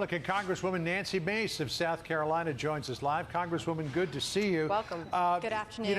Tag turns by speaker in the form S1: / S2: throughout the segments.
S1: Republican Congresswoman Nancy Mace of South Carolina joins us live. Congresswoman, good to see you.
S2: Welcome.
S3: Good afternoon.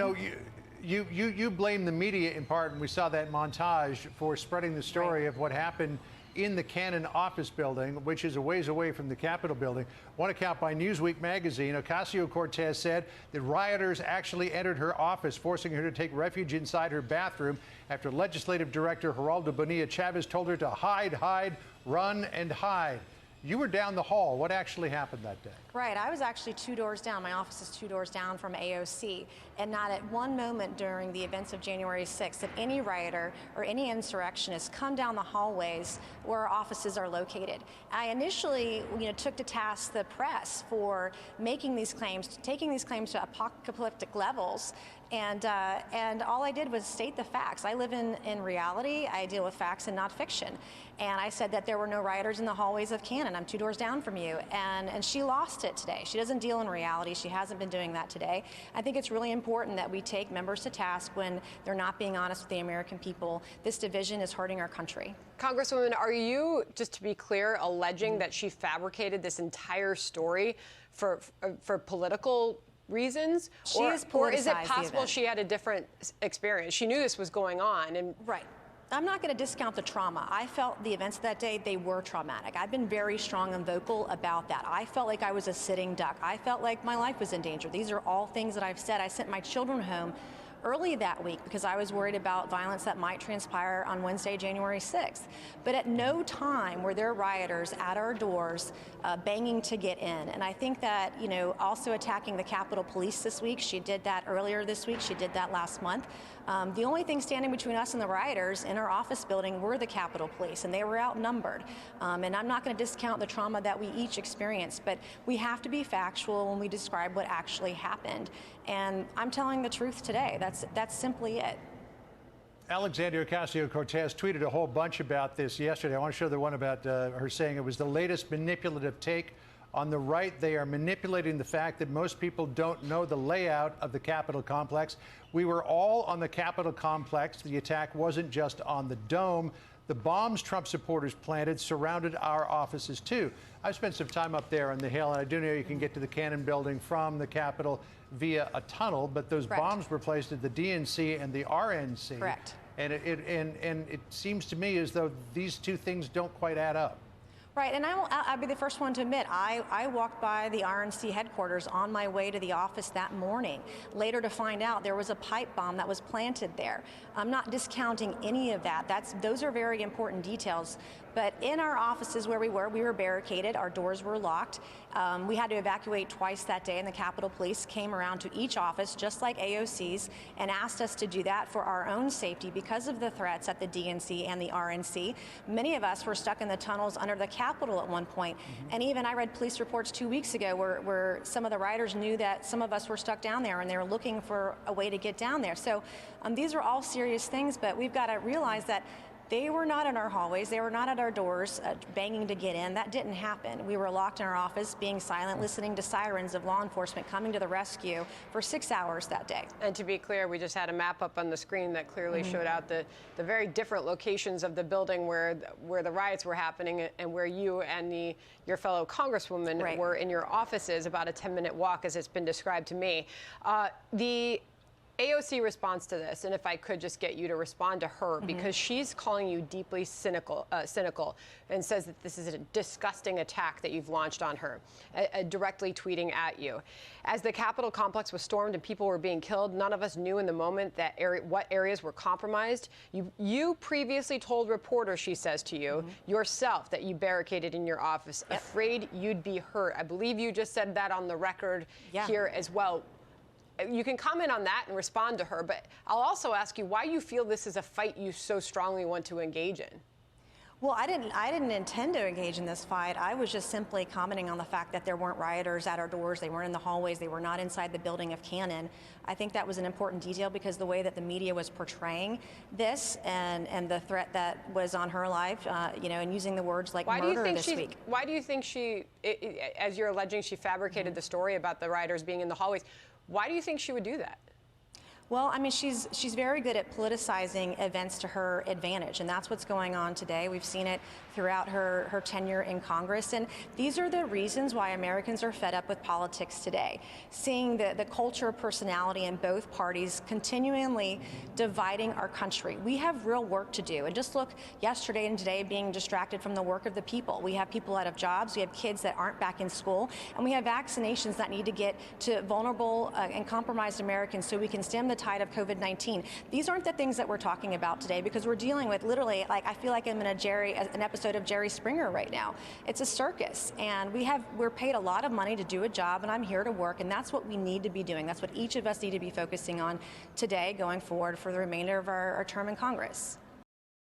S1: You know, you blame the media in part, and we saw that montage, for spreading the story of what happened in the Cannon office building, which is a ways away from the Capitol building. One account by Newsweek magazine, Ocasio-Cortez said that rioters actually entered her office, forcing her to take refuge inside her bathroom after Legislative Director Geraldo Bonilla Chavez told her to hide, hide, run, and hide. You were down the hall. What actually happened that day?
S3: Right. I was actually 2 doors down. My office is 2 doors down from AOC. And not at one moment during the events of January 6th did any rioter or any insurrectionist come down the hallways where our offices are located. I initially, took to task the press for making these claims, taking these claims to apocalyptic levels. And all I did was state the facts. I live in reality. I deal with facts and not fiction. And I said that there were no rioters in the hallways of Cannon. I'm 2 doors down from you. And she lost it today. She doesn't deal in reality. She hasn't been doing that today. I think it's really important that we take members to task when they're not being honest with the American people. This division is hurting our country.
S2: Congresswoman, are you, just to be clear, alleging that she fabricated this entire story for political reasons? Or is it possible she had a different experience? She knew this was going on.
S3: Right. I'm not going to discount the trauma. I felt the events that day, they were traumatic. I've been very strong and vocal about that. I felt like I was a sitting duck. I felt like my life was in danger. These are all things that I've said. I sent my children home early that week because I was worried about violence that might transpire on Wednesday, January 6th. But at no time were there rioters at our doors banging to get in. And I think that, also attacking the Capitol Police this week, she did that earlier this week, she did that last month. The only thing standing between us and the rioters in our office building were the Capitol Police, and they were outnumbered. And I'm not going to discount the trauma that we each experienced, but we have to be factual when we describe what actually happened. And I'm telling the truth today. That's simply it.
S1: Alexandria Ocasio-Cortez tweeted a whole bunch about this yesterday. I want to show the one about her saying it was the latest manipulative take on the right. They are manipulating the fact that most people don't know the layout of the Capitol complex. We were all on the Capitol complex. The attack wasn't just on the dome. The bombs Trump supporters planted surrounded our offices, too. I've spent some time up there on the Hill, and I do know you can get to the Cannon building from the Capitol via a tunnel, but those bombs were placed at the DNC and the RNC.
S3: Correct.
S1: And it seems to me as though these two things don't quite add up.
S3: Right, and I'll be the first one to admit, I walked by the RNC headquarters on my way to the office that morning, later to find out there was a pipe bomb that was planted there. I'm not discounting any of that. Those are very important details. But in our offices where we were barricaded, our doors were locked. We had to evacuate twice that day, and the Capitol Police came around to each office, just like AOC's, and asked us to do that for our own safety because of the threats at the DNC and the RNC. Many of us were stuck in the tunnels under the Capitol at one point. And even I read police reports 2 weeks ago where some of the rioters knew that some of us were stuck down there, and they were looking for a way to get down there. So these are all serious things, but we've got to realize that they were not in our hallways. They were not at our doors banging to get in. That didn't happen. We were locked in our office, being silent, listening to sirens of law enforcement coming to the rescue for 6 hours that day.
S2: And to be clear, we just had a map up on the screen that clearly showed out the very different locations of the building where the riots were happening and where you and your fellow congresswoman were in your offices, about a 10-minute walk, as it's been described to me. The AOC responds to this, and if I could just get you to respond to her, because she's calling you deeply cynical, and says that this is a disgusting attack that you've launched on her, directly tweeting at you. As the Capitol complex was stormed and people were being killed, none of us knew in the moment that what areas were compromised. You previously told reporters, she says to you, yourself, that you barricaded in your office, afraid you'd be hurt. I believe you just said that on the record here as well. You can comment on that and respond to her, but I'll also ask you why you feel this is a fight you so strongly want to engage in.
S3: Well, I didn't intend to engage in this fight. I was just simply commenting on the fact that there weren't rioters at our doors. They weren't in the hallways. They were not inside the building of Cannon. I think that was an important detail because the way that the media was portraying this and the threat that was on her life, and using the words like murder this week.
S2: Why do you think she, as you're alleging, she fabricated the story about the rioters being in the hallways? Why do you think she would do that?
S3: Well, I mean, she's very good at politicizing events to her advantage, and that's what's going on today. We've seen it throughout her tenure in Congress, and these are the reasons why Americans are fed up with politics today. Seeing the culture of personality in both parties continually dividing our country. We have real work to do, and just look yesterday and today being distracted from the work of the people. We have people out of jobs, we have kids that aren't back in school, and we have vaccinations that need to get to vulnerable and compromised Americans so we can stem the tide of COVID-19. These aren't the things that we're talking about today, because we're dealing with literally, like, I feel like I'm in an episode of Jerry Springer right now. It's a circus, and we're paid a lot of money to do a job, and I'm here to work, and that's what we need to be doing. That's what each of us need to be focusing on today going forward for the remainder of our term in Congress.